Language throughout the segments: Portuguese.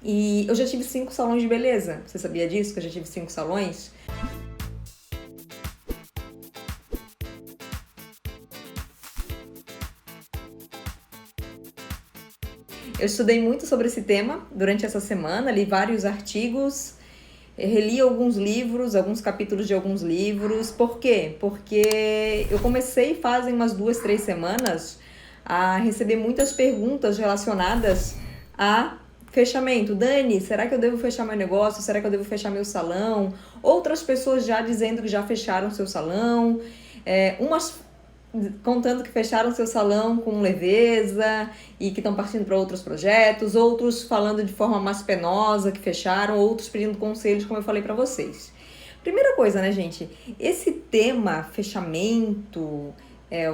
E eu já tive 5 salões de beleza. Você sabia disso? Que eu já tive 5 salões? Eu estudei muito sobre esse tema durante essa semana, li vários artigos, reli alguns livros, alguns capítulos de alguns livros. Por quê? Porque eu comecei fazem umas 2, 3 semanas a receber muitas perguntas relacionadas a fechamento. Dani, será que eu devo fechar meu negócio? Será que eu devo fechar meu salão? Outras pessoas já dizendo que já fecharam seu salão. Umas contando que fecharam seu salão com leveza e que estão partindo para outros projetos, outros falando de forma mais penosa que fecharam, outros pedindo conselhos, como eu falei para vocês. Primeira coisa, né, gente? Esse tema fechamento,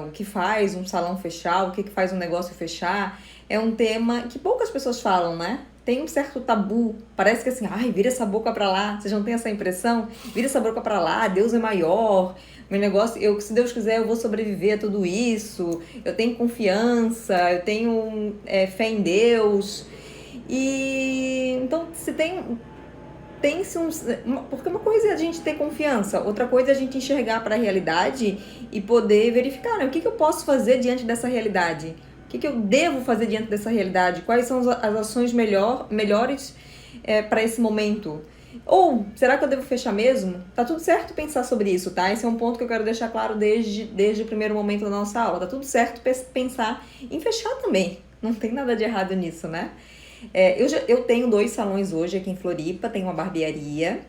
o que faz um salão fechar, o que faz um negócio fechar, é um tema que poucas pessoas falam, né? Tem um certo tabu, parece que assim, ai, vira essa boca pra lá, vocês não têm essa impressão? Vira essa boca pra lá, Deus é maior, meu negócio, se Deus quiser, eu vou sobreviver a tudo isso, eu tenho confiança, eu tenho fé em Deus. E então, se tem-se porque uma coisa é a gente ter confiança, outra coisa é a gente enxergar para a realidade e poder verificar, né? O que eu posso fazer diante dessa realidade? O que eu devo fazer diante dessa realidade? Quais são as ações melhores para esse momento? Ou, será que eu devo fechar mesmo? Tá tudo certo pensar sobre isso, tá? Esse é um ponto que eu quero deixar claro desde o primeiro momento da nossa aula. Tá tudo certo pensar em fechar também. Não tem nada de errado nisso, né? Eu tenho 2 salões hoje aqui em Floripa, tenho uma barbearia.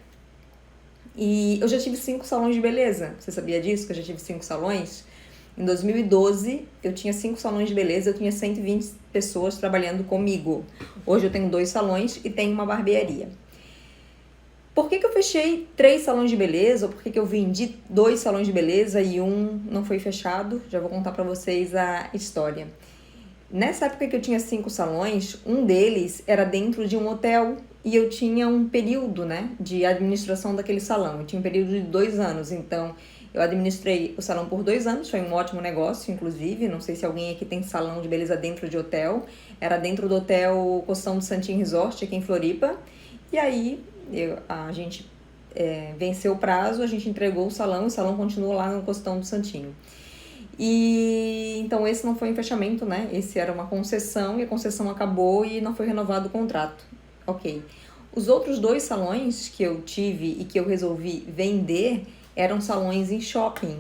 E eu já tive 5 salões de beleza. Você sabia disso? Que eu já tive 5 salões? Em 2012, eu tinha 5 salões de beleza, eu tinha 120 pessoas trabalhando comigo. Hoje eu tenho 2 salões e tenho uma barbearia. Por que eu fechei 3 salões de beleza? Ou por que eu vendi 2 salões de beleza e um não foi fechado? Já vou contar para vocês a história. Nessa época que eu tinha 5 salões, um deles era dentro de um hotel e eu tinha um período, né, de administração daquele salão. Eu tinha um período de 2 anos, então eu administrei o salão por 2 anos, foi um ótimo negócio, inclusive. Não sei se alguém aqui tem salão de beleza dentro de hotel. Era dentro do hotel Costão do Santinho Resort, aqui em Floripa. E aí a gente venceu o prazo, a gente entregou o salão continuou lá no Costão do Santinho. E então esse não foi um fechamento, né? Esse era uma concessão e a concessão acabou e não foi renovado o contrato. Ok. Os outros 2 salões que eu tive e que eu resolvi vender eram salões em shopping.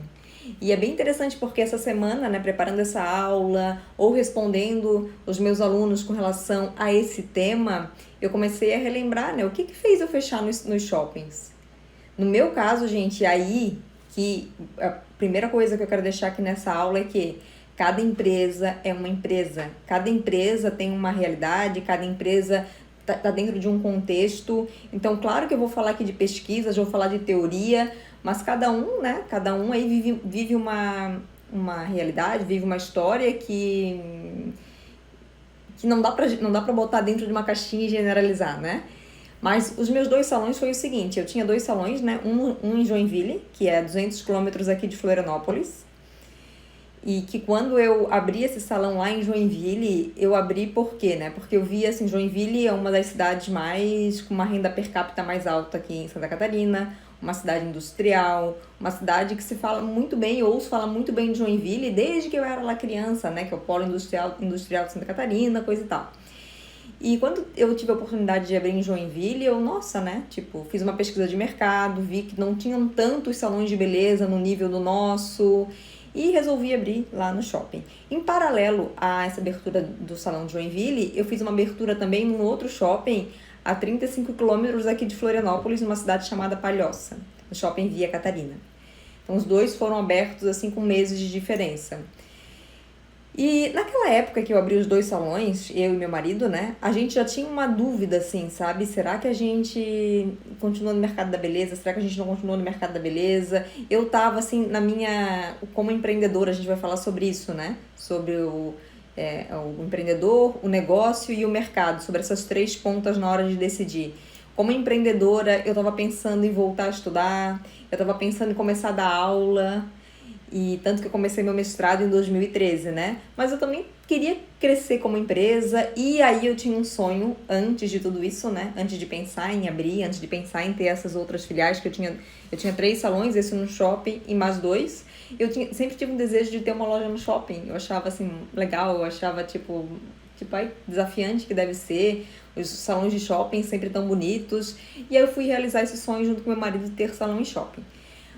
E é bem interessante porque essa semana, né, preparando essa aula ou respondendo os meus alunos com relação a esse tema, eu comecei a relembrar, né, o que fez eu fechar nos shoppings. No meu caso, gente, aí que a primeira coisa que eu quero deixar aqui nessa aula é que cada empresa é uma empresa. Cada empresa tem uma realidade, cada empresa tá dentro de um contexto. Então, claro que eu vou falar aqui de pesquisas, eu vou falar de teoria, mas cada um, né? Cada um aí vive uma realidade, vive uma história que não dá pra botar dentro de uma caixinha e generalizar, né? Mas os meus 2 salões foi o seguinte, eu tinha 2 salões, né? Um em Joinville, que é 200 quilômetros aqui de Florianópolis. E que quando eu abri esse salão lá em Joinville, eu abri por quê, né? Porque eu vi, assim, Joinville é uma das cidades com uma renda per capita mais alta aqui em Santa Catarina, uma cidade industrial, uma cidade que se fala muito bem, eu ouço falar muito bem de Joinville desde que eu era lá criança, né? Que é o polo industrial de Santa Catarina, coisa e tal. E quando eu tive a oportunidade de abrir em Joinville, nossa, né? Tipo, fiz uma pesquisa de mercado, vi que não tinham tantos salões de beleza no nível do nosso e resolvi abrir lá no shopping. Em paralelo a essa abertura do salão de Joinville, eu fiz uma abertura também num outro shopping a 35 quilômetros aqui de Florianópolis, numa cidade chamada Palhoça, no shopping Via Catarina. Então, os 2 foram abertos assim com meses de diferença. E naquela época que eu abri os 2 salões, eu e meu marido, né, a gente já tinha uma dúvida, assim, sabe? Será que a gente continua no mercado da beleza? Será que a gente não continua no mercado da beleza? Eu tava, assim, como empreendedora, a gente vai falar sobre isso, né? Sobre o empreendedor, o negócio e o mercado, sobre essas 3 pontas na hora de decidir. Como empreendedora, eu tava pensando em voltar a estudar, eu tava pensando em começar a dar aula. E tanto que eu comecei meu mestrado em 2013, né? Mas eu também queria crescer como empresa e aí eu tinha um sonho antes de tudo isso, né? Antes de pensar em abrir, antes de pensar em ter essas outras filiais, que eu tinha 3 salões, esse no shopping e mais 2. Sempre tive um desejo de ter uma loja no shopping. Eu achava assim legal, eu achava ai, desafiante que deve ser. Os salões de shopping sempre tão bonitos. E aí eu fui realizar esse sonho junto com meu marido de ter salão em shopping.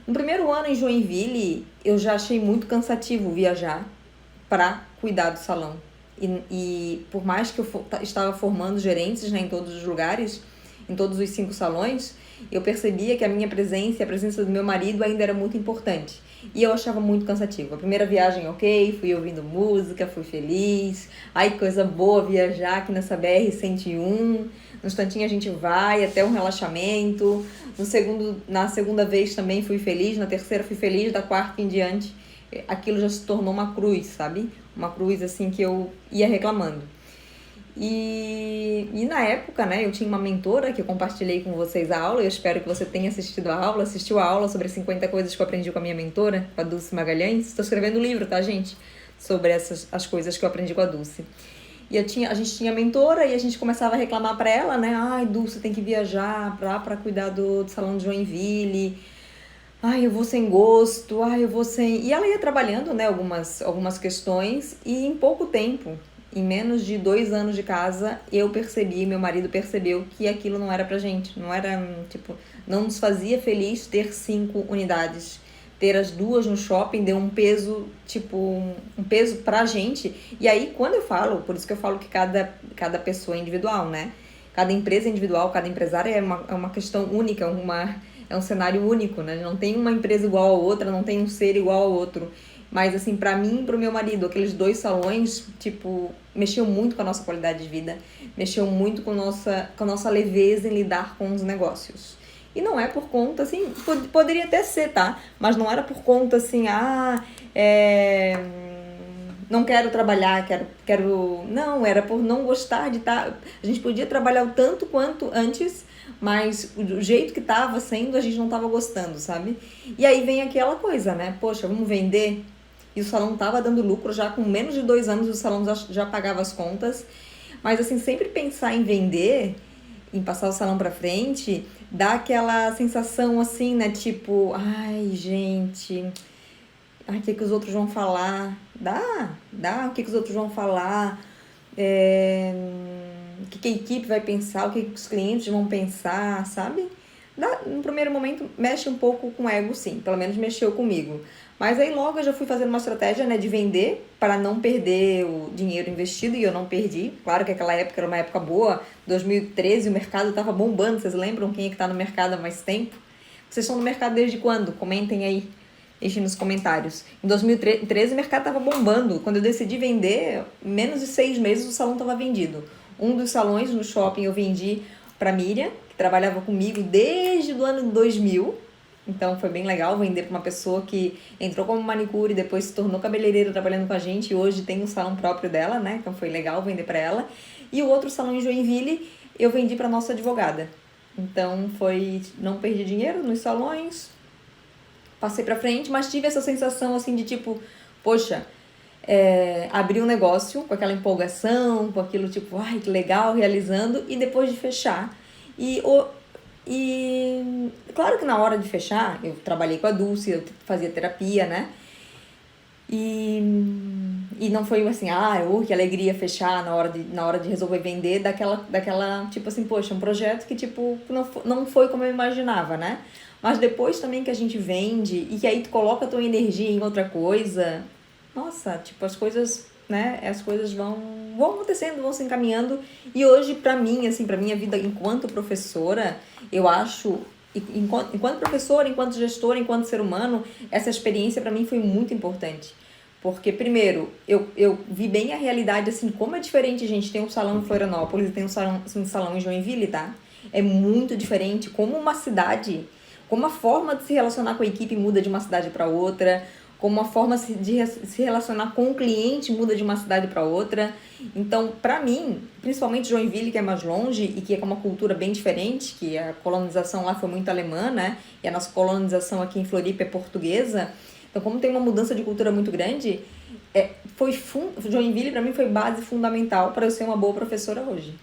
No primeiro ano em Joinville, eu já achei muito cansativo viajar para cuidar do salão. E por mais que eu estava formando gerentes, né, em todos os lugares, em todos os 5 salões, eu percebia que a minha presença e a presença do meu marido ainda era muito importante. E eu achava muito cansativo. A primeira viagem, ok, fui ouvindo música, fui feliz. Ai, coisa boa viajar aqui nessa BR-101. No instantinho a gente vai até um relaxamento. Na segunda vez também fui feliz. Na terceira fui feliz. Da quarta em diante, aquilo já se tornou uma cruz, sabe? Uma cruz assim que eu ia reclamando. E na época, né, eu tinha uma mentora que eu compartilhei com vocês a aula. Eu espero que você tenha assistiu a aula sobre 50 coisas que eu aprendi com a minha mentora, com a Dulce Magalhães. Estou escrevendo um livro, tá, gente? Sobre as coisas que eu aprendi com a Dulce. E a gente tinha mentora e a gente começava a reclamar pra ela, né? Ai, Dulce, tem que viajar pra cuidar do salão de Joinville. Ai, eu vou sem gosto, ai, eu vou sem... E ela ia trabalhando, né, algumas questões e em pouco tempo, em menos de 2 anos de casa, eu percebi, meu marido percebeu que aquilo não era pra gente. Não era, não nos fazia feliz ter 5 unidades. Ter as 2 no shopping deu um peso, um peso pra gente. E aí, quando eu falo, por isso que eu falo que cada pessoa é individual, né? Cada empresa é individual, cada empresário é uma questão única, é um cenário único, né? Não tem uma empresa igual a outra, não tem um ser igual ao outro. Mas, assim, pra mim e pro meu marido, aqueles 2 salões, mexeu muito com a nossa qualidade de vida, mexeu muito com a nossa leveza em lidar com os negócios. E não é por conta, assim, poderia até ser, tá? Mas não era por conta, assim, não quero trabalhar, quero... Não, era por não gostar de estar... A gente podia trabalhar o tanto quanto antes, mas o jeito que tava sendo, a gente não tava gostando, sabe? E aí vem aquela coisa, né? Poxa, vamos vender? E o salão tava dando lucro, já com menos de 2 anos o salão já pagava as contas. Mas, assim, sempre pensar em vender, em passar o salão pra frente, dá aquela sensação, assim, né? Ai, gente... Ai, o que os outros vão falar? Dá, o que os outros vão falar? O que a equipe vai pensar? O que os clientes vão pensar, sabe? No primeiro momento, mexe um pouco com o ego, sim. Pelo menos mexeu comigo. Mas aí logo eu já fui fazendo uma estratégia, né, de vender para não perder o dinheiro investido, e eu não perdi. Claro que aquela época era uma época boa. 2013 o mercado estava bombando. Vocês lembram quem é que está no mercado há mais tempo? Vocês estão no mercado desde quando? Comentem aí. Deixem nos comentários. Em 2013 o mercado estava bombando. Quando eu decidi vender, menos de 6 meses o salão estava vendido. Um dos salões no shopping eu vendi para Miriam, que trabalhava comigo desde o ano 2000. Então foi bem legal vender para uma pessoa que entrou como manicure, depois se tornou cabeleireira trabalhando com a gente e hoje tem um salão próprio dela, né? Então foi legal vender para ela. E o outro salão em Joinville eu vendi para nossa advogada. Então não perdi dinheiro nos salões, passei para frente, mas tive essa sensação assim de poxa, abrir um negócio com aquela empolgação, com aquilo ai, que legal, realizando, e depois de fechar. E claro que na hora de fechar, eu trabalhei com a Dulce, eu fazia terapia, né? E não foi assim, que alegria fechar na hora de resolver vender, daquela poxa, um projeto que não foi como eu imaginava, né? Mas depois também que a gente vende e que aí tu coloca a tua energia em outra coisa, nossa, as coisas, né? As coisas vão acontecendo, vão se encaminhando. E hoje, pra mim, assim, pra minha vida enquanto professora, eu acho, enquanto professora, enquanto gestora, enquanto ser humano, essa experiência pra mim foi muito importante. Porque, primeiro, eu vi bem a realidade, assim, como é diferente, gente. Tem um salão em Florianópolis e tem um salão em Joinville, tá? É muito diferente como uma cidade, como a forma de se relacionar com a equipe muda de uma cidade para outra, como a forma de se relacionar com o cliente muda de uma cidade para outra. Então, para mim, principalmente Joinville, que é mais longe e que é com uma cultura bem diferente, que a colonização lá foi muito alemã, né? E a nossa colonização aqui em Floripa é portuguesa. Então, como tem uma mudança de cultura muito grande, Joinville para mim foi base fundamental para eu ser uma boa professora hoje.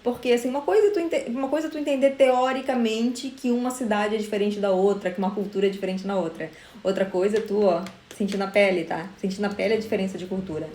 Porque assim, uma coisa é tu entender teoricamente que uma cidade é diferente da outra, que uma cultura é diferente na outra. Outra coisa é tu, ó, sentir na pele, tá? Sentir na pele a diferença de cultura.